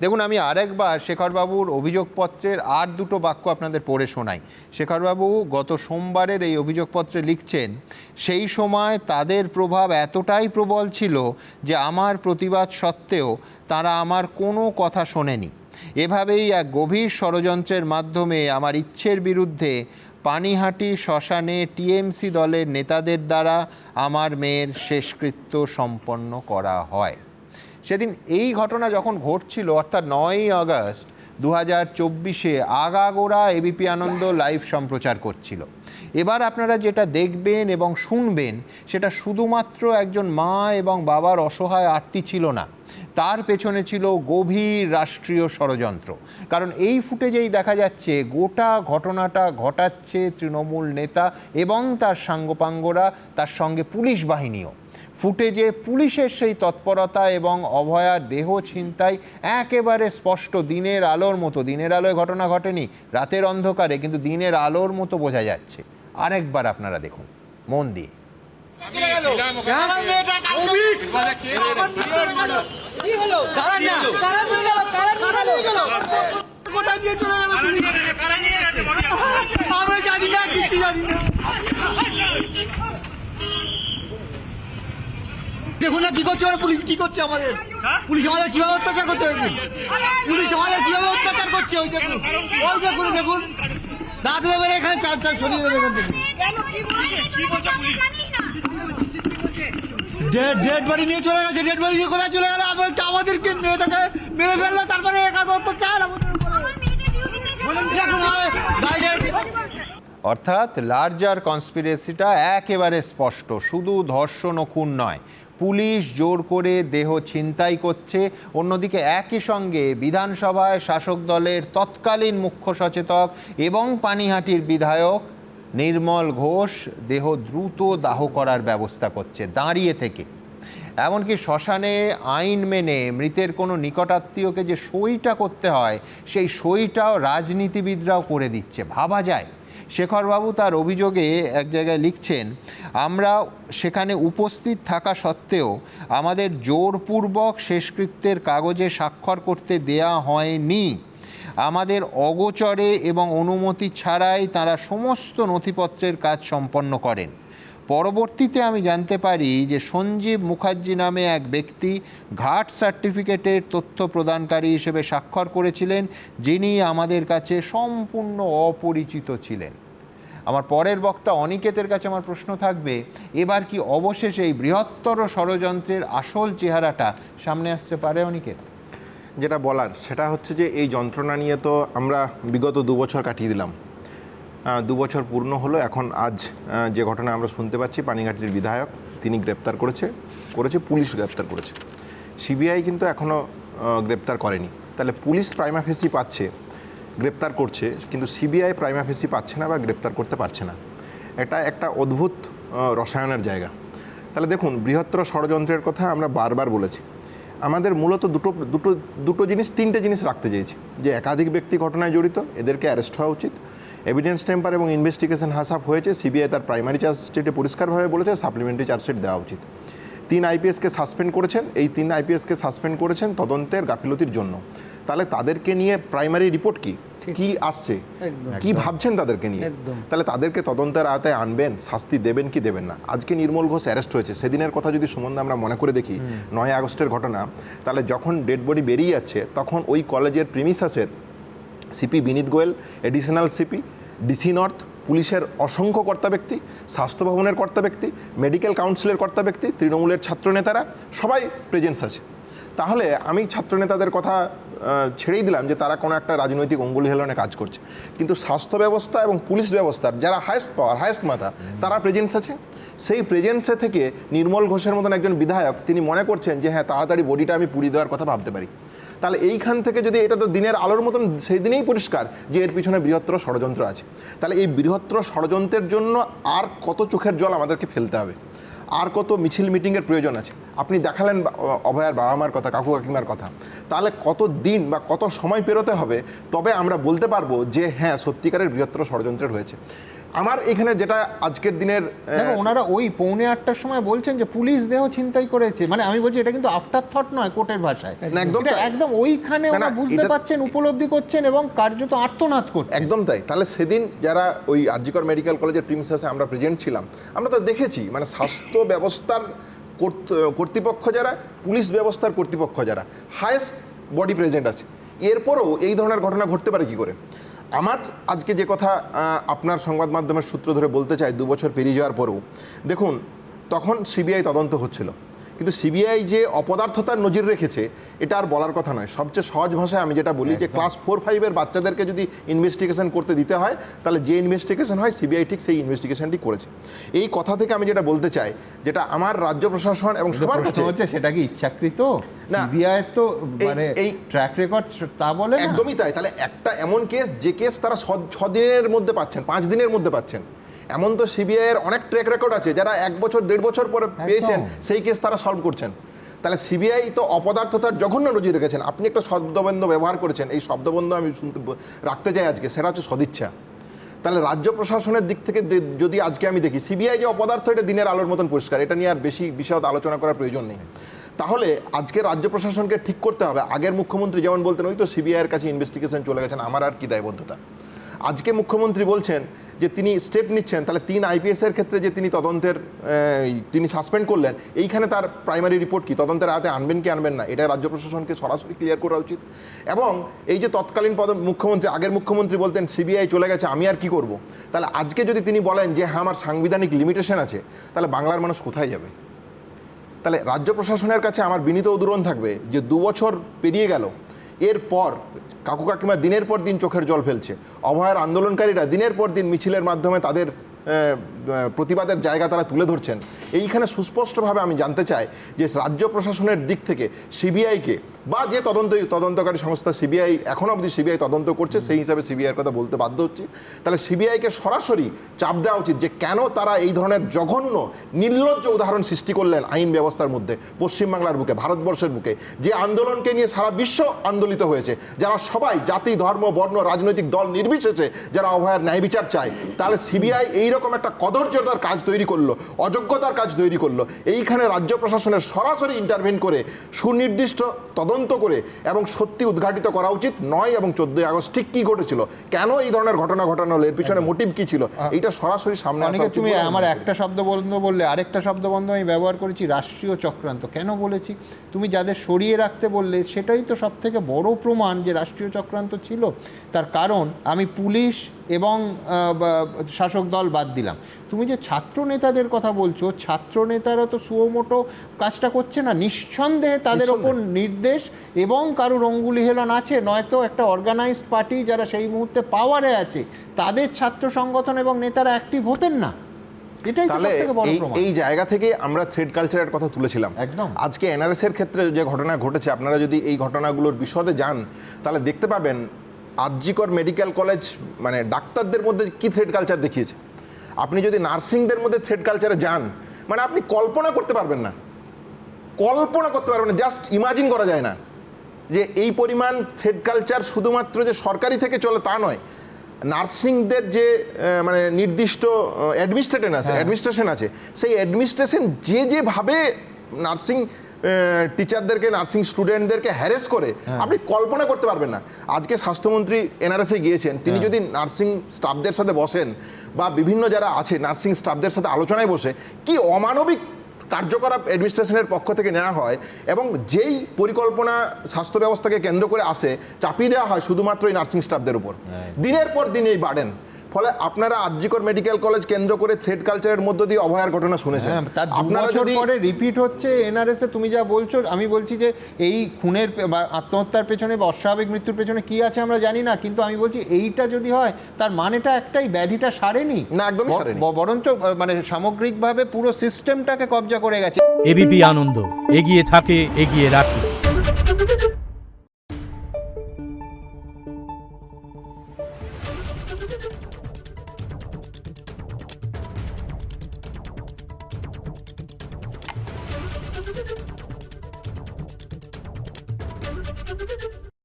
দেখুন, আমি আরেকবার শেখরবাবুর অভিযোগপত্রের আর দুটো বাক্য আপনাদের পড়ে শোনাই। শেখরবাবু গত সোমবারের এই অভিযোগপত্রে লিখছেন, সেই সময় তাদের প্রভাব এতটাই প্রবল ছিল যে আমার প্রতিবাদ সত্ত্বেও তারা আমার কোনো কথা শোনেনি। এভাবেই এক গভীর ষড়যন্ত্রের মাধ্যমে আমার ইচ্ছের বিরুদ্ধে পানিহাটি শ্মশানে টিএমসি দলের নেতাদের দ্বারা আমার মেয়ের শেষকৃত্য সম্পন্ন করা হয়। সেদিন এই ঘটনা যখন ঘটছিল, অর্থাৎ 9ই আগস্ট 2024, আগাগোড়া এবিপি আনন্দ লাইভ সম্প্রচার করছিল। এবার আপনারা যেটা দেখবেন এবং শুনবেন সেটা শুধুমাত্র একজন মা এবং বাবার অসহায় আর্তি ছিল না, তার পেছনে ছিল গভীর রাষ্ট্রীয় ষড়যন্ত্র। কারণ এই ফুটেজেই দেখা যাচ্ছে গোটা ঘটনাটা ঘটাচ্ছে তৃণমূল নেতা এবং তার সাঙ্গপাঙ্গরা, তার সঙ্গে পুলিশ বাহিনীও। ফুটেজে পুলিশের সেই তৎপরতা এবং অভয়ার দেহ ছিনতাই একেবারে স্পষ্ট, দিনের আলোর মতো। দিনের আলোয় ঘটনা ঘটেনি, রাতের অন্ধকারে, কিন্তু দিনের আলোর মতো বোঝা যাচ্ছে। আরেকবার আপনারা দেখুন মন দিয়ে। দেখুন না কি করছে ওরা, পুলিশ কি করছে আমাদের, পুলিশ আমাদের কিভাবে অত্যাচার করছে, পুলিশ আমাদের কিভাবে অত্যাচার করছে। ওই দেখুন, ওই দেখুন, দেখুন দাঁত দেবেন এখানে, চার চার সরিয়ে দেবে এখান থেকে। ডেড বডি নিয়ে চলে গেছে, ডেড বডি নিয়ে কোথায় চলে গেল? আমাদেরকে মেয়েটাকে মেরে ফেললো, তারপরে একাদ অত্যাচার আমাদের। অর্থাৎ লার্জার কনস্পিরেসিটা একেবারে স্পষ্ট, শুধু ধর্ষণ ও খুন নয়, পুলিশ জোর করে দেহ ছিনতাই করছে। অন্যদিকে একই সঙ্গে বিধানসভায় শাসক দলের তৎকালীন মুখ্য সচেতক এবং পানিহাটির বিধায়ক নির্মল ঘোষ দেহ দ্রুত দাহ করার ব্যবস্থা করছে দাঁড়িয়ে থেকে। এমনকি শ্মশানে আইন মেনে মৃতের কোনো নিকটাত্মীয়কে যে সইটা করতে হয়, সেই সইটাও রাজনীতিবিদরাও করে দিচ্ছে। ভাবা যায়। শেখরবাবু তার অভিযোগে এক জায়গায় লিখছেন, আমরা সেখানে উপস্থিত থাকা সত্ত্বেও আমাদের জোরপূর্বক শেষকৃত্যের কাগজে স্বাক্ষর করতে দেয়া হয়নি। আমাদের অগোচরে এবং অনুমতি ছাড়াই তারা সমস্ত নথিপত্রের কাজ সম্পন্ন করেন। পরবর্তীতে আমি জানতে পারি যে সঞ্জীব মুখার্জি নামে এক ব্যক্তি ঘাট সার্টিফিকেটের তথ্য প্রদানকারী হিসেবে স্বাক্ষর করেছিলেন, যিনি আমাদের কাছে সম্পূর্ণ অপরিচিত ছিলেন। আমার পরের বক্তা অনিকেতের কাছে আমার প্রশ্ন থাকবে, এবার কি অবশেষে এই বৃহত্তর ষড়যন্ত্রের আসল চেহারাটা সামনে আসতে পারে? অনিকেত, যেটা বলার সেটা হচ্ছে যে এই যন্ত্রণা নিয়ে তো আমরা বিগত 2 বছর কাটিয়ে দিলাম, 2 বছর পূর্ণ হলো। এখন আজ যে ঘটনা আমরা শুনতে পাচ্ছি, পানিঘাটির বিধায়ক তিনি গ্রেপ্তার করেছে, পুলিশ গ্রেপ্তার করেছে, সিবিআই কিন্তু এখনও গ্রেপ্তার করেনি। তাহলে পুলিশ প্রাইমা ফেসি পাচ্ছে, গ্রেপ্তার করছে, কিন্তু সিবিআই প্রাইমা ফেসি পাচ্ছে না বা গ্রেপ্তার করতে পারছে না। এটা একটা অদ্ভুত রসায়নের জায়গা। তাহলে দেখুন, বৃহত্তর ষড়যন্ত্রের কথা আমরা বারবার বলেছি। আমাদের মূলত দুটো জিনিস, 3টে জিনিস রাখতে চেয়েছি, যে একাধিক ব্যক্তি ঘটনায় জড়িত, এদেরকে অ্যারেস্ট হওয়া উচিত, এভিডেন্স টেম্পার এবং ইনভেস্টিগেশন হাসাপ হয়েছে, সিবিআই তার প্রাইমারি চার্জশিটে পরিষ্কারভাবে বলেছে সাপ্লিমেন্টারি চার্জশিট দেওয়া উচিত। 3 আইপিএসকে সাসপেন্ড করেছেন, এই 3 আইপিএসকে সাসপেন্ড করেছেন তদন্তের গাফিলতির জন্য। তাহলে তাদেরকে নিয়ে প্রাইমারি রিপোর্ট কি আসছে, কি ভাবছেন তাদেরকে নিয়ে, তাহলে তাদেরকে তদন্তের আওতায় আনবেন, শাস্তি দেবেন কি দেবেন না। আজকে নির্মল ঘোষ অ্যারেস্ট হয়েছে, সেদিনের কথা যদি সুমন্দা আমরা মনে করে দেখি, 9 আগস্টের ঘটনা, তাহলে যখন ডেড বডি বেরিয়ে যাচ্ছে তখন ওই কলেজের প্রিমিসাসের CP Vineet Goyal, additional CP, DC north, পুলিশের অসংখ্য কর্তা ব্যক্তি, স্বাস্থ্য ভবনের কর্তা ব্যক্তি, মেডিকেল কাউন্সিলের কর্তা ব্যক্তি, তৃণমূলের ছাত্রনেতারা সবাই প্রেজেন্স আছে। তাহলে আমি ছাত্রনেতাদের কথা ছেড়েই দিলাম যে তারা কোনো একটা রাজনৈতিক অঙ্গুলি হেলনে কাজ করছে, কিন্তু স্বাস্থ্য ব্যবস্থা এবং পুলিশ ব্যবস্থার যারা হায়েস্ট পাওয়ার, হায়েস্ট মাথা, তারা প্রেজেন্স আছে। সেই প্রেজেন্সে থেকে নির্মল ঘোষের মতন একজন বিধায়ক তিনি মনে করছেন যে হ্যাঁ, তাড়াতাড়ি বডিটা আমি পুড়িয়ে দেওয়ার কথা ভাবতে পারি। তাহলে এইখান থেকে যদি, এটা তো দিনের আলোর মতন সেই দিনেই পরিষ্কার যে এর পিছনে বৃহত্তর ষড়যন্ত্র আছে। তাহলে এই বৃহত্তর ষড়যন্ত্রের জন্য আর কত চোখের জল আমাদেরকে ফেলতে হবে, আর কত মিছিল মিটিংয়ের প্রয়োজন আছে। আপনি দেখালেন অভয়ার বাবা মার কথা, কাকু কাকিমার কথা, তাহলে কত দিন বা কত সময় পেরোতে হবে তবে আমরা বলতে পারবো যে হ্যাঁ, সত্যিকারের বৃহত্তর ষড়যন্ত্রের হয়েছে। আমার এখানে যেটা আজকের দিনের দেখো ওনারা ওই 8:45টার সময় বলছেন যে পুলিশ দেহ ছিনতাই করেছে, মানে আমি বলছি এটা কিন্তু আফটার থট নয় কোর্টের ভাষায়, না, একদম এটা তাই। একদম ওইখানে ওরা বুঝতে পারছেন, উপলব্ধি করছেন এবং কার্যত আর্তনাদ করছেন। একদম তাই। তাহলে সেদিন যারা ওই আরজিকর মেডিকেল কলেজের প্রিমিসেসে আমরা প্রেজেন্ট ছিলাম, আমরা তো দেখেছি মানে স্বাস্থ্য ব্যবস্থার কর্তৃপক্ষ যারা, পুলিশ ব্যবস্থার কর্তৃপক্ষ যারা, হায়েস্ট বডি প্রেজেন্ট আছে, এরপরও এই ধরনের ঘটনা ঘটতে পারে কি করে? আমার আজকে যে কথা আপনার সংবাদ মাধ্যমের সূত্র ধরে বলতে চাই, 2 বছর পেরিয়ে যাওয়ার পরেও দেখুন তখন সিবিআই তদন্ত হচ্ছিল, কিন্তু সিবিআই যে অপদার্থতার নজির রেখেছে এটা আর বলার কথা নয়। সবচেয়ে সহজ ভাষায় আমি যেটা বলি যে ক্লাস 4-5-এর বাচ্চাদেরকে যদি ইনভেস্টিগেশন করতে দিতে হয় তাহলে যে ইনভেস্টিগেশন হয় সিবিআই ঠিক সেই ইনভেস্টিগেশনটি করেছে। এই কথা থেকে আমি যেটা বলতে চাই, যেটা আমার রাজ্য প্রশাসন এবং সবার কাছে হচ্ছে সেটা কি ইচ্ছাকৃত? না, সিবিআই তো মানে এই ট্র্যাক রেকর্ড তা বলে না। একদমই তাই। তাহলে একটা এমন কেস যে কেস তারা 6 দিনের মধ্যে পাচ্ছেন, 5 দিনের মধ্যে পাচ্ছেন, এমন তো সিবিআই এর অনেক ট্র্যাক রেকর্ড আছে যারা 1 বছর 1.5 বছর পরে পেয়েছেন সেই কেস তারা সলভ করছেন। তাহলে সিবিআই তো অপদার্থতার জঘন্য নজির রেখেছেন। আপনি একটা শব্দবন্ধ ব্যবহার করেছেন, এই শব্দবন্ধ আমি রাখতে চাই আজকে, সেটা হচ্ছে সদিচ্ছা। তাহলে রাজ্য প্রশাসনের দিক থেকে যদি আজকে আমি দেখি সিবিআই যে অপদার্থ, এটা দিনের আলোর মতন পরিষ্কার, এটা নিয়ে আর বেশি বিশদ আলোচনা করার প্রয়োজন নেই। তাহলে আজকে রাজ্য প্রশাসনকে ঠিক করতে হবে। আগের মুখ্যমন্ত্রী যেমন বলতেন ওই তো সিবিআইয়ের কাছে ইনভেস্টিগেশন চলে গেছেন, আমার আর কি দায়বদ্ধতা। আজকে মুখ্যমন্ত্রী বলছেন যে তিনি স্টেপ নিচ্ছেন, তাহলে 3 আইপিএসের ক্ষেত্রে যে তিনি তদন্তের তিনি সাসপেন্ড করলেন, এইখানে তার প্রাইমারি রিপোর্ট কি, তদন্তের আওতায় আনবেন কি আনবেন না, এটা রাজ্য প্রশাসনকে সরাসরি ক্লিয়ার করা উচিত। এবং এই যে তৎকালীন মুখ্যমন্ত্রী, আগের মুখ্যমন্ত্রী বলতেন সিবিআই চলে গেছে আমি আর কি করব, তাহলে আজকে যদি তিনি বলেন যে হ্যাঁ আমার সাংবিধানিক লিমিটেশন আছে, তাহলে বাংলার মানুষ কোথায় যাবে? তাহলে রাজ্য প্রশাসনের কাছে আমার বিনীত অনুরোধ থাকবে যে 2 বছর পেরিয়ে গেল, এরপর কাকু কাকিমা দিনের পর দিন চোখের জল ফেলছে, অভয়ার আন্দোলনকারীরা দিনের পর দিন মিছিলের মাধ্যমে তাদের প্রতিবাদের জায়গা তারা তুলে ধরছেন। এইখানে সুস্পষ্টভাবে আমি জানতে চাই যে রাজ্য প্রশাসনের দিক থেকে সিবিআইকে বা যে তদন্তকারী সংস্থা সিবিআই এখনও অবধি সিবিআই তদন্ত করছে, সেই হিসাবে সিবিআইয়ের কথা বলতে বাধ্য হচ্ছি, তাহলে সিবিআইকে সরাসরি চাপ দেওয়া উচিত যে কেন তারা এই ধরনের জঘন্য নির্লজ্জ উদাহরণ সৃষ্টি করলেন আইন ব্যবস্থার মধ্যে, পশ্চিমবাংলার বুকে, ভারতবর্ষের বুকে, যে আন্দোলনকে নিয়ে সারা বিশ্ব আন্দোলিত হয়েছে, যারা সবাই জাতি ধর্ম বর্ণ রাজনৈতিক দল নির্বিশেষে যারা অভয়ার ন্যায় বিচার চায়, তাহলে সিবিআই এইরকম একটা কদর্যতার কাজ তৈরি করলো, অযোগ্যতার কাজ তৈরি করলো। এইখানে রাজ্য প্রশাসনের সরাসরি ইন্টারভেন করে সুনির্দিষ্ট তদন্ত করে এবং সত্যি উদ্ঘাটিত করা উচিত। 9 এবং 14 আগস্ট ঠিক কি ঘটেছিল, কেন এই ধরনের ঘটনা ঘটানো হলো, এর পিছনে মোটিভ কি ছিল, এইটা সরাসরি সামনে আসা উচিত। তুমি আমার একটা শব্দ বন্ধ বললে, আরেকটা শব্দ বন্ধ আমি ব্যবহার করেছি রাষ্ট্রীয় চক্রান্ত। কেন বলেছি? তুমি যাদের সরিয়ে রাখতে বললে সেটাই তো সব থেকে বড় প্রমাণ যে রাষ্ট্রীয় চক্রান্ত ছিল। তার কারণ আমি পুলিশ এবং শাসক দল বাদ দিলাম, তুমি যে ছাত্র নেতাদের কথা বলছো, ছাত্র নেতারা তো সুমোটো কাজটা করছে না, নিঃসন্দেহে তাদের ওপর নির্দেশ এবং কারুর অঙ্গুলি হেলন আছে, নয়তো একটা অর্গানাইজড পার্টি যারা সেই মুহূর্তে পাওয়ারে আছে তাদের ছাত্র সংগঠন এবং নেতারা অ্যাক্টিভ হতেন না। এটাই তাহলে এই জায়গা থেকে আমরা থ্রেড কালচারের কথা তুলেছিলাম। একদম। আজকে এনআরএস এর ক্ষেত্রে যে ঘটনা ঘটেছে, আপনারা যদি এই ঘটনাগুলোর বিশদে যান তাহলে দেখতে পাবেন আরজিকর মেডিকেল কলেজ মানে ডাক্তারদের মধ্যে কি থ্রেড কালচার দেখিয়েছে। আপনি যদি নার্সিংদের মধ্যে থ্রেড কালচারে যান, মানে আপনি কল্পনা করতে পারবেন না, জাস্ট ইমাজিন করা যায় না যে এই পরিমাণ থ্রেড কালচার শুধুমাত্র যে সরকারি থেকে চলে তা নয়, নার্সিংদের যে মানে নির্দিষ্ট অ্যাডমিনিস্ট্রেশন আছে, সেই অ্যাডমিনিস্ট্রেশন যেভাবে নার্সিং টিচারদেরকে, নার্সিং স্টুডেন্টদেরকে হ্যারেস করে আপনি কল্পনা করতে পারবেন না। আজকে স্বাস্থ্যমন্ত্রী এনআরএসে গিয়েছেন, তিনি যদি নার্সিং স্টাফদের সাথে বসেন বা বিভিন্ন যারা আছে নার্সিং স্টাফদের সাথে আলোচনায় বসে, কি অমানবিক কার্যকলাপ অ্যাডমিনিস্ট্রেশনের পক্ষ থেকে নেওয়া হয় এবং যেই পরিকল্পনা স্বাস্থ্য ব্যবস্থাকে কেন্দ্র করে আসে চাপিয়ে দেওয়া হয় শুধুমাত্র এই নার্সিং স্টাফদের উপর, দিনের পর দিন এই বার্ডেন। ফলে আপনারা আরজিকর মেডিকেল কলেজ কেন্দ্র করে থ্রেড কালচারের মধ্য দিয়ে অভয়ার ঘটনা শুনেছেন, আপনারা যদি পরে রিপিট হচ্ছে এনআরএস এ, তুমি যা বলছো, আমি বলছি যে এই খুনের বা আত্মহত্যার পেছনে বা অস্বাভাবিক মৃত্যুর পেছনে কি আছে আমরা জানি না, কিন্তু আমি বলছি এইটা যদি হয় তার মানেটা একটাই, ব্যাধিটা সারেনি না, একদমই সারেনি, বরঞ্চ মানে সামগ্রিকভাবে পুরো সিস্টেমটাকে কবজা করে গেছে। এবিপি আনন্দ এগিয়ে থাকে, এগিয়ে রাখে।